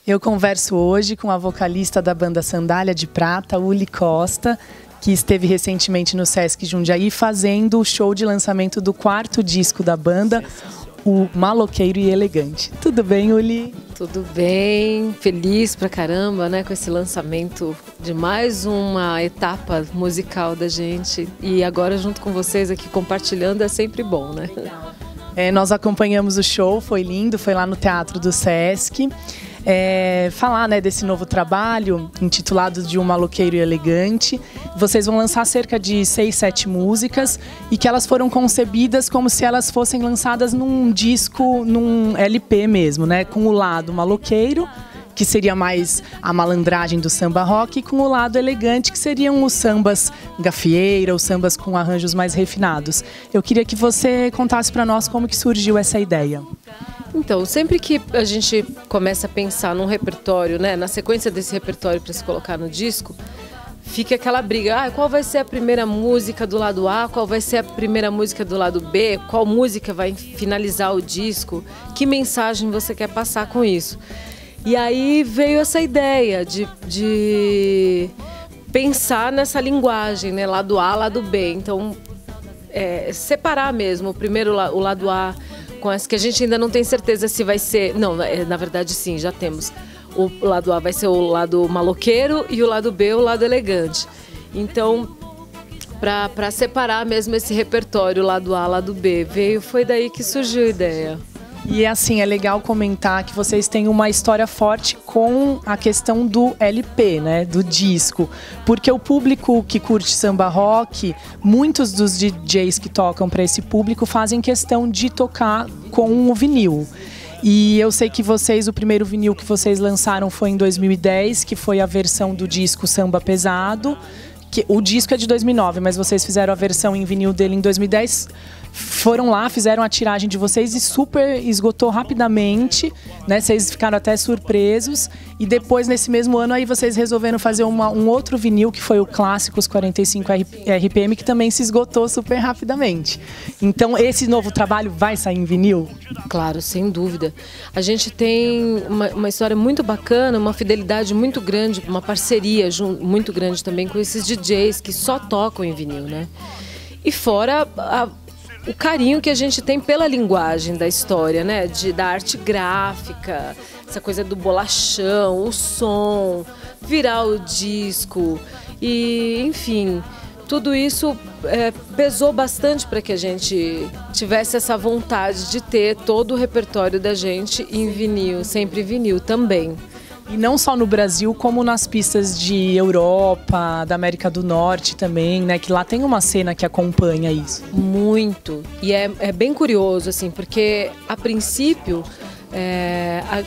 Eu converso hoje com a vocalista da banda Sandália de Prata, Uli Costa, que esteve recentemente no Sesc Jundiaí fazendo o show de lançamento do 4º disco da banda, o Maloqueiro e Elegante. Tudo bem, Uli? Tudo bem, feliz pra caramba, né, com esse lançamento de mais uma etapa musical da gente. E agora junto com vocês aqui compartilhando é sempre bom, né? Nós acompanhamos o show, foi lindo, foi lá no Teatro do Sesc. Falar, né, desse novo trabalho intitulado de Um Maloqueiro e Elegante. Vocês vão lançar cerca de 6, 7 músicas e que elas foram concebidas como se elas fossem lançadas num disco, num LP mesmo, né, com o lado maloqueiro, que seria mais a malandragem do samba rock, e com o lado elegante, que seriam os sambas gafieira, os sambas com arranjos mais refinados. Eu queria que você contasse para nós como que surgiu essa ideia. Então, sempre que a gente começa a pensar num repertório, né, na sequência desse repertório para se colocar no disco, fica aquela briga, qual vai ser a primeira música do lado A, qual vai ser a primeira música do lado B, qual música vai finalizar o disco, que mensagem você quer passar com isso. E aí veio essa ideia de pensar nessa linguagem, né, lado A, lado B. Então, separar mesmo, primeiro o lado A, com as que a gente ainda não tem certeza se vai ser... Não, na verdade sim, já temos. O lado A vai ser o lado maloqueiro e o lado B o lado elegante. Então, para separar mesmo esse repertório, lado A, lado B, foi daí que surgiu a ideia. E assim, é legal comentar que vocês têm uma história forte com a questão do LP, né, do disco. Porque o público que curte samba rock, muitos dos DJs que tocam para esse público fazem questão de tocar com o vinil. E eu sei que vocês, o primeiro vinil que vocês lançaram foi em 2010, que foi a versão do disco Samba Pesado. O disco é de 2009, mas vocês fizeram a versão em vinil dele em 2010. Foram lá, fizeram a tiragem de vocês e super esgotou rapidamente, né? Vocês ficaram até surpresos. E depois, nesse mesmo ano, aí vocês resolveram fazer um outro vinil, que foi o Clássicos 45 RPM, que também se esgotou super rapidamente. Então, esse novo trabalho vai sair em vinil? Claro, sem dúvida. A gente tem uma história muito bacana, uma fidelidade muito grande, uma parceria muito grande também com esses DJs que só tocam em vinil, né? E fora o carinho que a gente tem pela linguagem da história, né? Da arte gráfica, essa coisa do bolachão, o som, virar o disco e, enfim, tudo isso pesou bastante para que a gente tivesse essa vontade de ter todo o repertório da gente em vinil, sempre em vinil também. E não só no Brasil, como nas pistas de Europa, da América do Norte também, né? Que lá tem uma cena que acompanha isso. Muito. E é bem curioso, assim, porque a princípio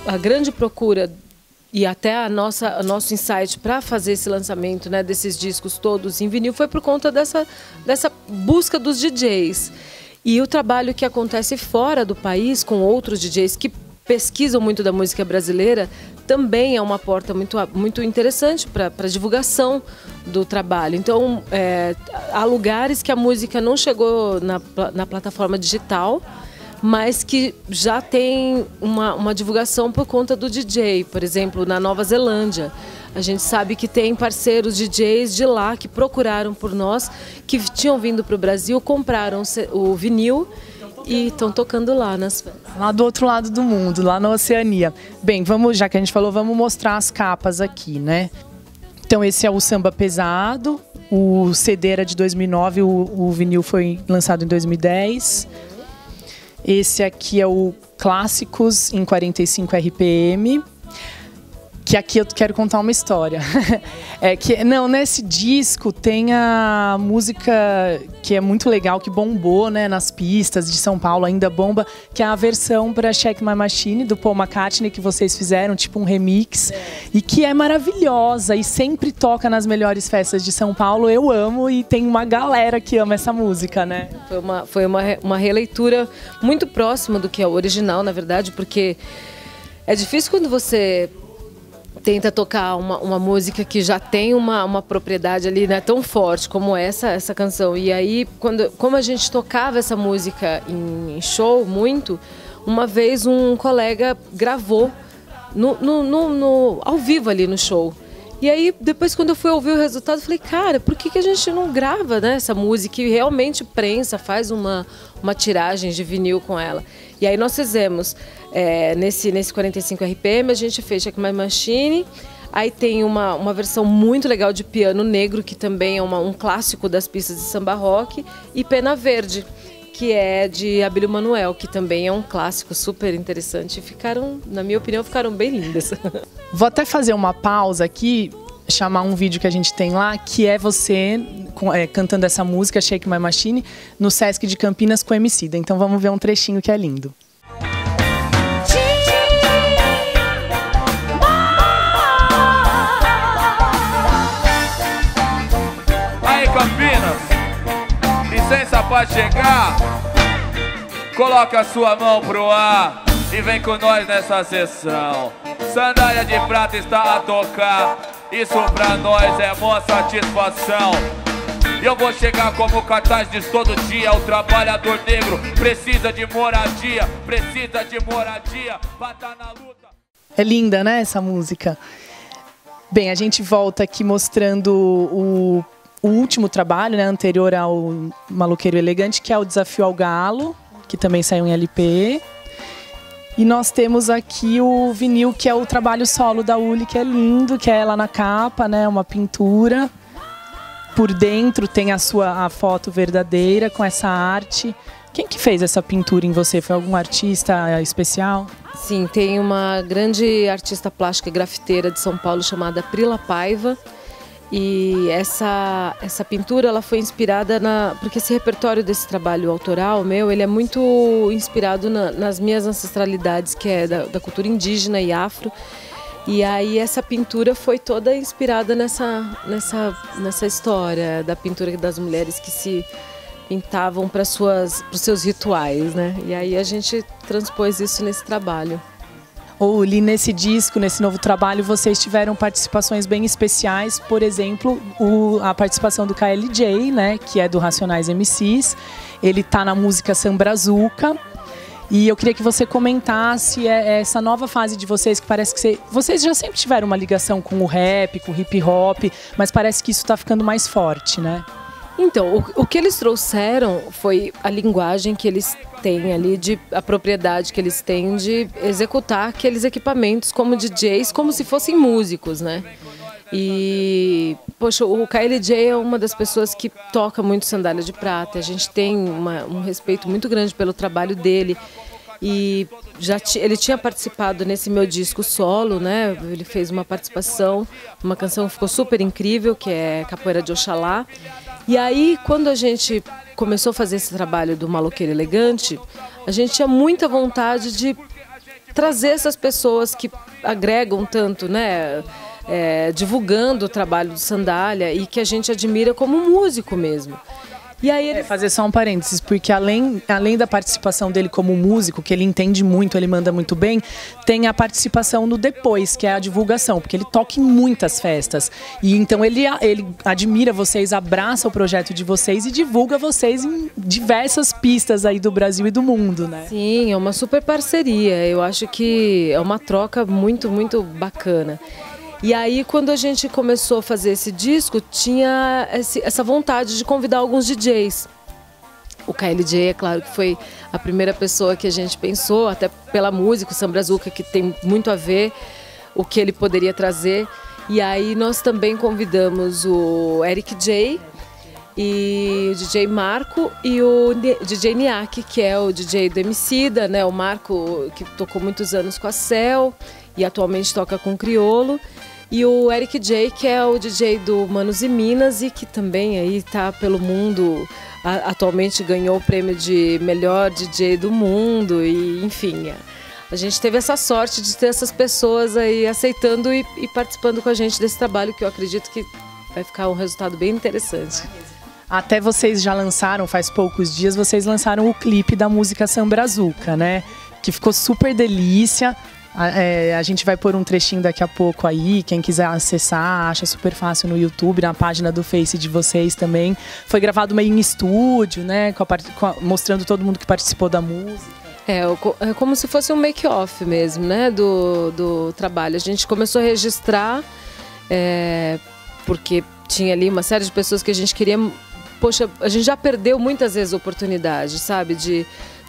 a grande procura e até nosso insight para fazer esse lançamento, né, desses discos todos em vinil foi por conta dessa busca dos DJs. E o trabalho que acontece fora do país com outros DJs que pesquisam muito da música brasileira também é uma porta muito interessante para a divulgação do trabalho. Então, há lugares que a música não chegou na plataforma digital, mas que já tem uma divulgação por conta do DJ. Por exemplo, na Nova Zelândia, a gente sabe que tem parceiros DJs de lá que procuraram por nós, que tinham vindo para o Brasil, compraram o vinil e estão tocando lá nas festas. Lá do outro lado do mundo, lá na Oceania. Bem, já que a gente falou, vamos mostrar as capas aqui, né? Então esse é o Samba Pesado, o CD era de 2009, o vinil foi lançado em 2010. Esse aqui é o Clássicos em 45 RPM, que aqui eu quero contar uma história. Nesse disco tem a música que é muito legal, que bombou, né, nas pistas de São Paulo, ainda bomba, que é a versão para Shake My Machine, do Paul McCartney, que vocês fizeram, tipo um remix, e que é maravilhosa e sempre toca nas melhores festas de São Paulo. Eu amo e tem uma galera que ama essa música, né? Foi uma releitura muito próxima do que é o original, na verdade, porque é difícil quando você tenta tocar uma música que já tem uma propriedade ali, né, tão forte como essa canção. E aí, como a gente tocava essa música em show muito, uma vez um colega gravou ao vivo ali no show. E aí, depois, quando eu fui ouvir o resultado, eu falei, cara, por que a gente não grava, né, essa música e realmente prensa, faz uma tiragem de vinil com ela? E aí nós fizemos, nesse 45 RPM, a gente fez Shake My Machine. Aí tem uma versão muito legal de Piano Negro, que também é um clássico das pistas de samba rock, e Pena Verde, que é de Abílio Manuel, que também é um clássico super interessante. Ficaram, na minha opinião, ficaram bem lindas. Vou até fazer uma pausa aqui, chamar um vídeo que a gente tem lá, que é você cantando essa música, Shake My Machine, no Sesc de Campinas com Emicida. Então vamos ver um trechinho que é lindo. Aí, Campinas, licença pra chegar. Coloca a sua mão pro ar e vem com nós nessa sessão. Sandália de prata está a tocar, isso pra nós é mó satisfação. E eu vou chegar como cartaz diz todo dia: o trabalhador negro precisa de moradia, bata na luta. É linda, né, essa música? Bem, a gente volta aqui mostrando o último trabalho, né, anterior ao Maloqueiro Elegante, que é o Desafio ao Galo, que também saiu em LP. E nós temos aqui o vinil, que é o trabalho solo da Uli, que é lindo, que é ela na capa, né, uma pintura. Por dentro tem a foto verdadeira com essa arte. Quem que fez essa pintura em você? Foi algum artista especial? Sim, tem uma grande artista plástica e grafiteira de São Paulo chamada Prila Paiva. E essa pintura ela foi inspirada porque esse repertório desse trabalho autoral meu, ele é muito inspirado nas minhas ancestralidades, que é da cultura indígena e afro. E aí essa pintura foi toda inspirada nessa história da pintura das mulheres que se pintavam para os seus rituais, né? E aí a gente transpôs isso nesse trabalho. Uli, nesse disco, nesse novo trabalho, vocês tiveram participações bem especiais, por exemplo, a participação do KLJ, né, que é do Racionais MCs. Ele tá na música Sambrazuca. E eu queria que você comentasse essa nova fase de vocês, que parece que vocês já sempre tiveram uma ligação com o rap, com o hip hop, mas parece que isso está ficando mais forte, né? Então, o que eles trouxeram foi a linguagem que eles têm ali, a propriedade que eles têm de executar aqueles equipamentos como DJs, como se fossem músicos, né? E, poxa, o KLJ é uma das pessoas que toca muito Sandália de Prata. A gente tem um respeito muito grande pelo trabalho dele. E ele tinha participado nesse meu disco solo, né? Ele fez uma participação, uma canção que ficou super incrível, que é Capoeira de Oxalá. E aí, quando a gente começou a fazer esse trabalho do Maloqueiro Elegante, a gente tinha muita vontade de trazer essas pessoas que agregam tanto, né? Divulgando o trabalho do Sandália e que a gente admira como músico mesmo. E aí ele... Fazer só um parênteses, porque além da participação dele como músico, que ele entende muito, ele manda muito bem, tem a participação no depois, que é a divulgação, porque ele toca em muitas festas. E então ele admira vocês, abraça o projeto de vocês e divulga vocês em diversas pistas aí do Brasil e do mundo, né? Sim, é uma super parceria. Eu acho que é uma troca muito, muito bacana. E aí, quando a gente começou a fazer esse disco, tinha essa vontade de convidar alguns DJs. O KLJ, é claro que foi a primeira pessoa que a gente pensou, até pela música, o Sambrazuca, que tem muito a ver o que ele poderia trazer. E aí nós também convidamos o Eric J. e o DJ Marco e o DJ Niak, que é o DJ do Emicida, né? O Marco, que tocou muitos anos com a Cel e atualmente toca com o Criolo. E o Eric J, que é o DJ do Manos e Minas e que também aí tá pelo mundo, atualmente ganhou o prêmio de melhor DJ do mundo e enfim... A gente teve essa sorte de ter essas pessoas aí aceitando e participando com a gente desse trabalho, que eu acredito que vai ficar um resultado bem interessante. Até vocês já lançaram, faz poucos dias, vocês lançaram o clipe da música Sambrazuca, né? Que ficou super delícia. A gente vai pôr um trechinho daqui a pouco aí, quem quiser acessar, acha super fácil no YouTube, na página do Face de vocês também. Foi gravado meio em estúdio, né? Mostrando todo mundo que participou da música. É como se fosse um make-off mesmo, né, do trabalho. A gente começou a registrar, porque tinha ali uma série de pessoas que a gente queria... Poxa, a gente já perdeu muitas vezes a oportunidade, sabe, de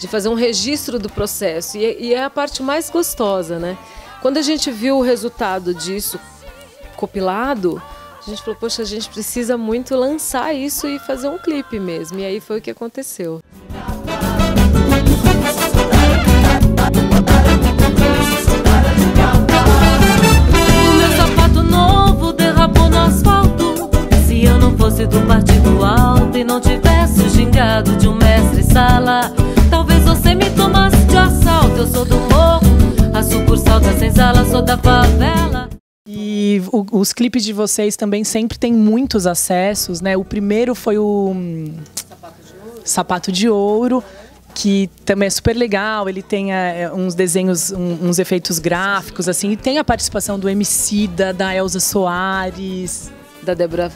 fazer um registro do processo. E é a parte mais gostosa, né? Quando a gente viu o resultado disso compilado, a gente falou, poxa, a gente precisa muito lançar isso e fazer um clipe mesmo. E aí foi o que aconteceu. Se eu não fosse do partido alto e não tivesse o gingado de um mestre-sala, talvez você me tomasse de assalto. Eu sou do morro, a sucursal da senzala, sou da favela. E os clipes de vocês também sempre tem muitos acessos, né? O primeiro foi o Sapato de Ouro, que também é super legal, ele tem uns desenhos, uns efeitos gráficos, assim, e tem a participação do Emicida, da Elza Soares... Da Débora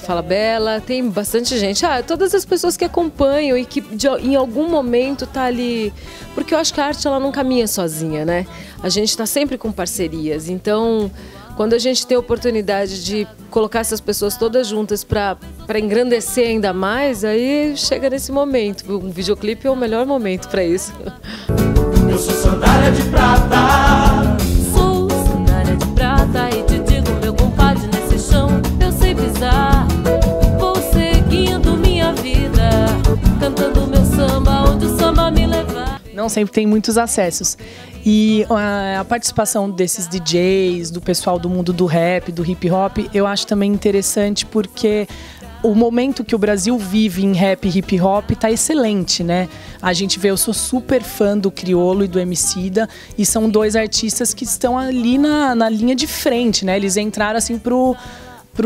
Falabella, tem bastante gente. Todas as pessoas que acompanham e que em algum momento tá ali... Porque eu acho que a arte ela não caminha sozinha, né? A gente está sempre com parcerias. Então, quando a gente tem a oportunidade de colocar essas pessoas todas juntas para engrandecer ainda mais, aí chega nesse momento. Um videoclipe é o melhor momento para isso. Eu sou sandália de prata. Sou sandália de prata e te digo, meu compadre, nesse chão eu sei pisar. Vou seguindo minha vida, cantando meu samba, onde o samba me levar. Não sempre tem muitos acessos. E a participação desses DJs, do pessoal do mundo do rap, do hip hop, eu acho também interessante porque o momento que o Brasil vive em rap e hip hop tá excelente, né? A gente vê, eu sou super fã do Criolo e do Emicida, e são dois artistas que estão ali na linha de frente, né? Eles entraram assim pro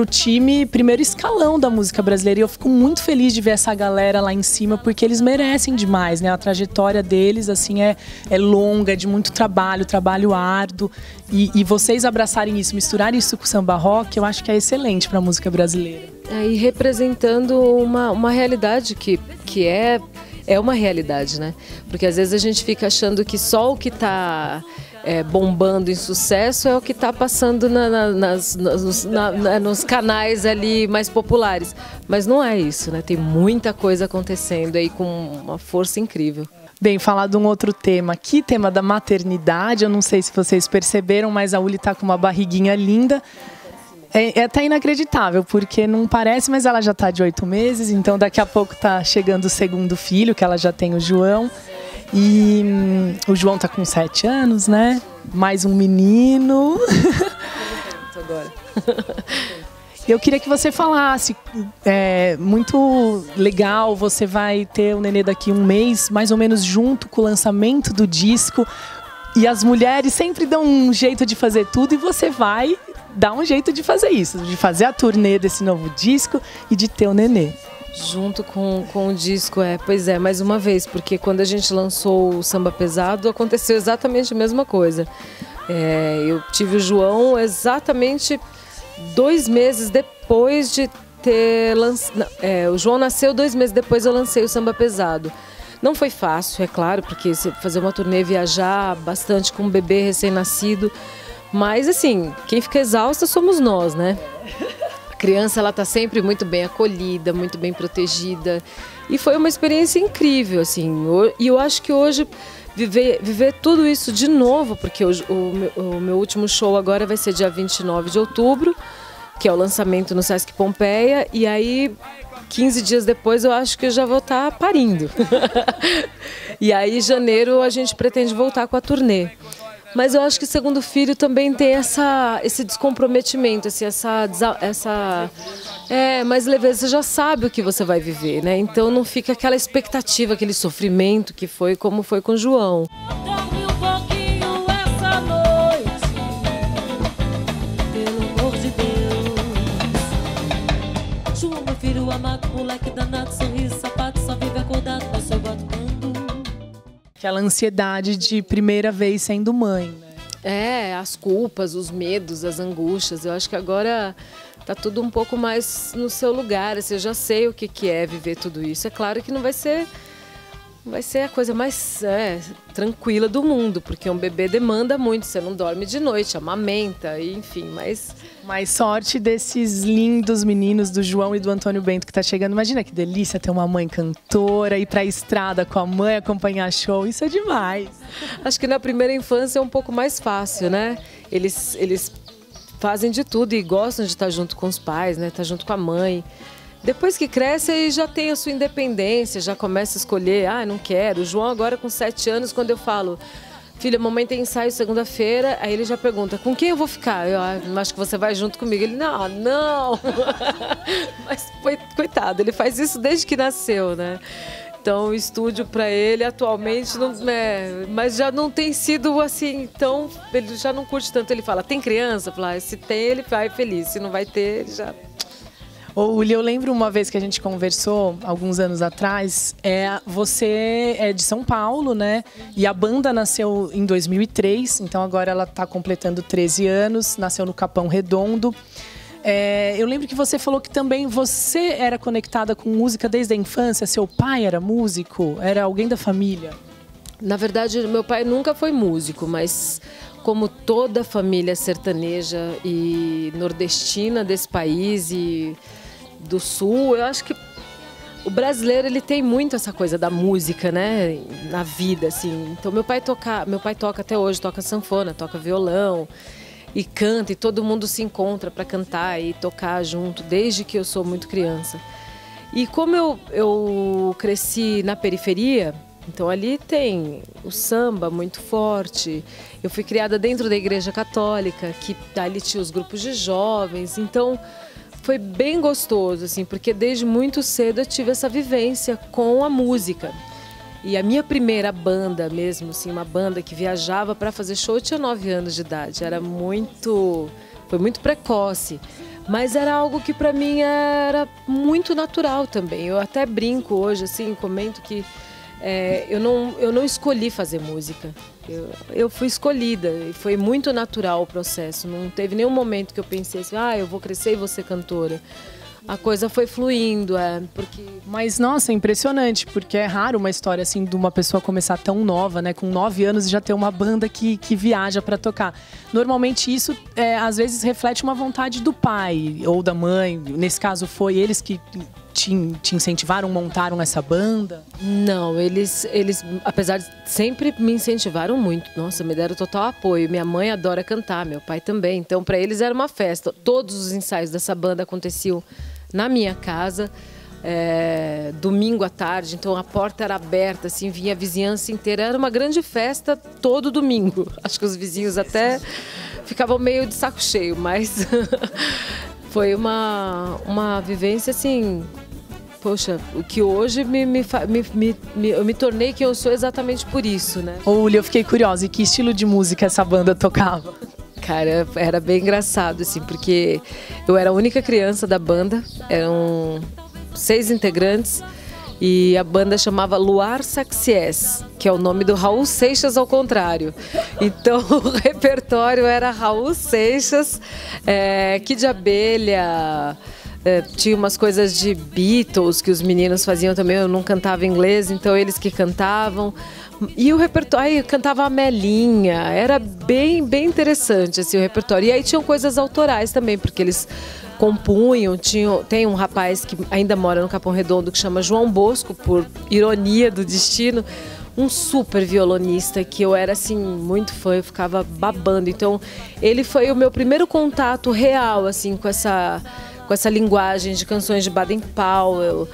time primeiro escalão da música brasileira, e eu fico muito feliz de ver essa galera lá em cima, porque eles merecem demais, né? A trajetória deles, assim, é longa, é de muito trabalho árduo, e vocês abraçarem isso, misturarem isso com o samba rock, eu acho que é excelente para a música brasileira. E representando uma realidade que é uma realidade, né? Porque às vezes a gente fica achando que só o que está bombando em sucesso é o que está passando nos canais ali mais populares. Mas não é isso, né? Tem muita coisa acontecendo aí com uma força incrível. Bem, falar de um outro tema aqui, tema da maternidade. Eu não sei se vocês perceberam, mas a Uli está com uma barriguinha linda. É até inacreditável, porque não parece, mas ela já está de 8 meses, então daqui a pouco está chegando o segundo filho, que ela já tem o João. E o João tá com 7 anos, né? Mais um menino. Agora. Eu queria que você falasse, muito legal, você vai ter o nenê daqui um mês, mais ou menos junto com o lançamento do disco. E as mulheres sempre dão um jeito de fazer tudo, e você vai dar um jeito de fazer isso, de fazer a turnê desse novo disco e de ter o nenê. Junto com o disco, pois é, mais uma vez, porque quando a gente lançou o Samba Pesado, aconteceu exatamente a mesma coisa. Eu tive o João exatamente 2 meses depois de ter lançado. O João nasceu 2 meses depois, eu lancei o Samba Pesado. Não foi fácil, é claro, porque fazer uma turnê, viajar bastante com um bebê recém-nascido, mas assim, quem fica exausta somos nós, né? A criança, ela tá sempre muito bem acolhida, muito bem protegida, e foi uma experiência incrível, assim. E eu acho que hoje viver tudo isso de novo, porque o meu último show agora vai ser dia 29 de outubro, que é o lançamento no Sesc Pompeia, e aí 15 dias depois eu acho que eu já vou estar parindo. E aí em janeiro a gente pretende voltar com a turnê. Mas eu acho que o segundo filho também tem esse descomprometimento, assim, mais leveza, você já sabe o que você vai viver, né? Então não fica aquela expectativa, aquele sofrimento que foi como foi com o João. Dorme um pouquinho essa noite, pelo amor de Deus. João, meu filho amado, moleque danado, sorriso, sapato, só vive acordado, mas eu boto quando. Aquela ansiedade de primeira vez sendo mãe, né? As culpas, os medos, as angústias. Eu acho que agora tá tudo um pouco mais no seu lugar. Assim, eu já sei o que é viver tudo isso. É claro que não vai ser a coisa mais tranquila do mundo, porque um bebê demanda muito, você não dorme de noite, amamenta, enfim, mas sorte desses lindos meninos do João e do Antônio Bento que tá chegando. Imagina que delícia ter uma mãe cantora, ir pra estrada com a mãe, acompanhar show, isso é demais. Acho que na primeira infância é um pouco mais fácil, né? Eles fazem de tudo e gostam de estar junto com os pais, né? Estar junto com a mãe. Depois que cresce, aí já tem a sua independência, já começa a escolher, não quero. O João agora com 7 anos, quando eu falo, filha, mamãe tem ensaio segunda-feira, aí ele já pergunta, com quem eu vou ficar? Eu acho que você vai junto comigo. Ele, não. Mas, coitado, ele faz isso desde que nasceu, né? Então, o estúdio para ele atualmente, mas já não tem sido assim, então ele já não curte tanto. Ele fala, tem criança? Fala, se tem, ele vai feliz, se não vai ter, ele já... Ô, Uli, eu lembro uma vez que a gente conversou, alguns anos atrás, você é de São Paulo, né? E a banda nasceu em 2003, então agora ela está completando 13 anos, nasceu no Capão Redondo. Eu lembro que você falou que também você era conectada com música desde a infância, seu pai era músico, era alguém da família? Na verdade, meu pai nunca foi músico, mas como toda família sertaneja e nordestina desse país e do Sul, eu acho que o brasileiro ele tem muito essa coisa da música, né, na vida, assim. Então meu pai toca até hoje, toca sanfona, toca violão e canta, e todo mundo se encontra para cantar e tocar junto desde que eu sou muito criança. E como eu cresci na periferia, então ali tem o samba muito forte. Eu fui criada dentro da Igreja Católica, que ali tinha os grupos de jovens, então foi bem gostoso, assim, porque desde muito cedo eu tive essa vivência com a música. E a minha primeira banda mesmo, assim, uma banda que viajava para fazer show, eu tinha 9 anos de idade. Foi muito precoce, mas era algo que para mim era muito natural também. Eu até brinco hoje, assim, comento que eu não escolhi fazer música. Eu fui escolhida e foi muito natural o processo. Não teve nenhum momento que eu pensei assim, eu vou crescer e vou ser cantora. A coisa foi fluindo, porque... Mas, nossa, é impressionante, porque é raro uma história assim de uma pessoa começar tão nova, né? Com 9 anos e já ter uma banda que viaja para tocar. Normalmente isso, às vezes, reflete uma vontade do pai ou da mãe. Nesse caso, foi eles que te incentivaram, montaram essa banda? Não, eles, apesar de sempre me incentivaram muito. Nossa, me deram total apoio. Minha mãe adora cantar, meu pai também. Então, para eles era uma festa. Todos os ensaios dessa banda aconteciam na minha casa, domingo à tarde, então a porta era aberta, assim, vinha a vizinhança inteira, era uma grande festa todo domingo. Acho que os vizinhos até ficavam meio de saco cheio, mas foi uma vivência assim, poxa, o que hoje eu me tornei quem eu sou exatamente por isso, né? Ô, Uli, eu fiquei curiosa, e que estilo de música essa banda tocava? Cara, era bem engraçado, assim, porque eu era a única criança da banda, eram 6 integrantes, e a banda chamava Luar Saxies, que é o nome do Raul Seixas ao contrário. Então o repertório era Raul Seixas, Kid Abelha, tinha umas coisas de Beatles que os meninos faziam também, eu não cantava inglês, então eles que cantavam. E o repertório, cantava a Melinha, era bem interessante assim, o repertório. E aí tinham coisas autorais também, porque eles compunham. Tem um rapaz que ainda mora no Capão Redondo que chama João Bosco, por ironia do destino, um super violonista que eu era assim muito fã, eu ficava babando. Então ele foi o meu primeiro contato real assim com essa linguagem de canções de Baden-Powell,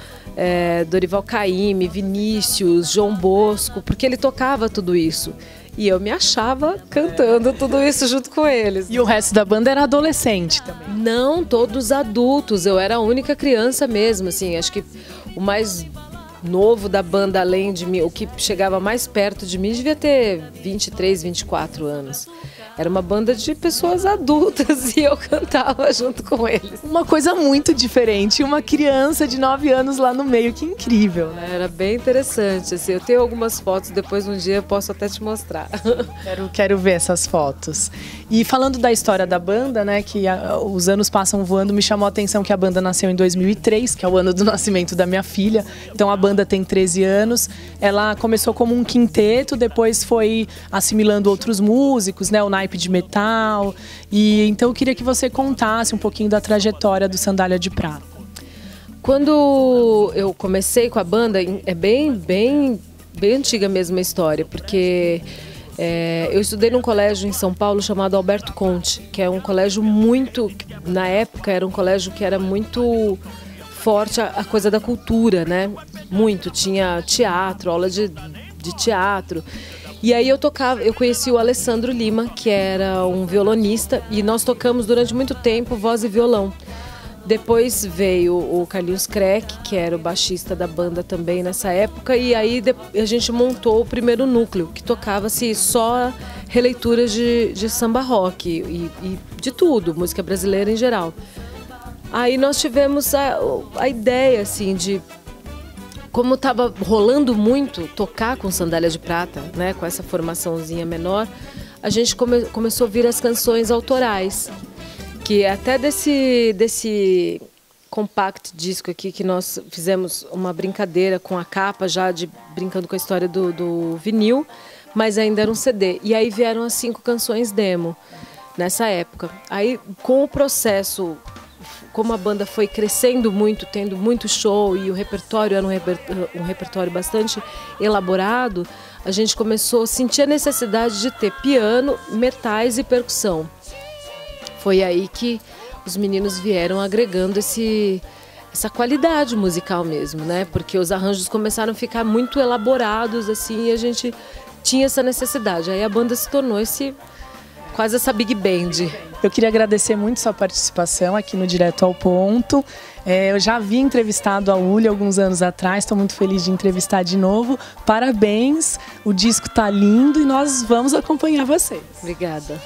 Dorival Caymmi, Vinícius, João Bosco, porque ele tocava tudo isso. E eu me achava cantando tudo isso junto com eles. E o resto da banda era adolescente também? Não, todos adultos. Eu era a única criança mesmo, assim. Acho que o mais novo da banda, além de mim, o que chegava mais perto de mim, devia ter 23, 24 anos. Era uma banda de pessoas adultas e eu cantava junto com eles. Uma coisa muito diferente, uma criança de 9 anos lá no meio, que incrível, né? Era bem interessante, assim, eu tenho algumas fotos, depois um dia eu posso até te mostrar. Quero ver essas fotos. E falando da história da banda, né, que os anos passam voando, me chamou a atenção que a banda nasceu em 2003, que é o ano do nascimento da minha filha. Então a banda tem 13 anos, ela começou como um quinteto, depois foi assimilando outros músicos, né, o naipe de metal. E então eu queria que você contasse um pouquinho da trajetória do Sandália de Prata. Quando eu comecei com a banda, é bem antiga mesmo a história, porque eu estudei num colégio em São Paulo chamado Alberto Conte, que é um colégio muito, na época era um colégio que era muito forte a coisa da cultura, né? Muito, tinha teatro, aula de teatro. E aí eu conheci o Alessandro Lima, que era um violonista, e nós tocamos durante muito tempo voz e violão. Depois veio o Carlinhos Kreck, que era o baixista da banda também nessa época, e aí a gente montou o primeiro núcleo, que tocava-se só releituras de samba rock e de tudo, música brasileira em geral. Aí nós tivemos a ideia, assim, de como estava rolando muito tocar com Sandália de Prata, né, com essa formaçãozinha menor, a gente começou a ouvir as canções autorais, que até desse compact disco aqui que nós fizemos uma brincadeira com a capa, já brincando com a história do vinil, mas ainda era um CD. E aí vieram as 5 canções demo nessa época. Aí com o processo, como a banda foi crescendo muito, tendo muito show e o repertório era um repertório bastante elaborado, a gente começou a sentir a necessidade de ter piano, metais e percussão. Foi aí que os meninos vieram agregando essa qualidade musical mesmo, né? Porque os arranjos começaram a ficar muito elaborados assim, e a gente tinha essa necessidade. Aí a banda se tornou quase essa big band. Eu queria agradecer muito sua participação aqui no Direto ao Ponto. Eu já havia entrevistado a Uli alguns anos atrás, estou muito feliz de entrevistar de novo. Parabéns, o disco tá lindo e nós vamos acompanhar vocês. Obrigada.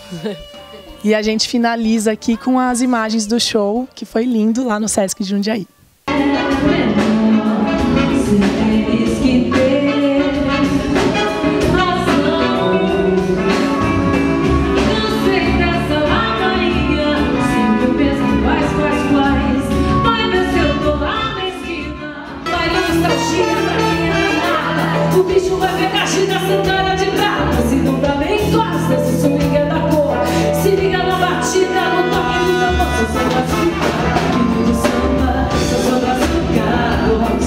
E a gente finaliza aqui com as imagens do show, que foi lindo lá no Sesc de Jundiaí. O bicho vai ver caixinha da Sandália de Prata. Se não dá nem gosta, se swing é da cor. Se liga na batida, no toque do tambor. Sou só brazucado, vivo do samba. Sou só brazucado, rock.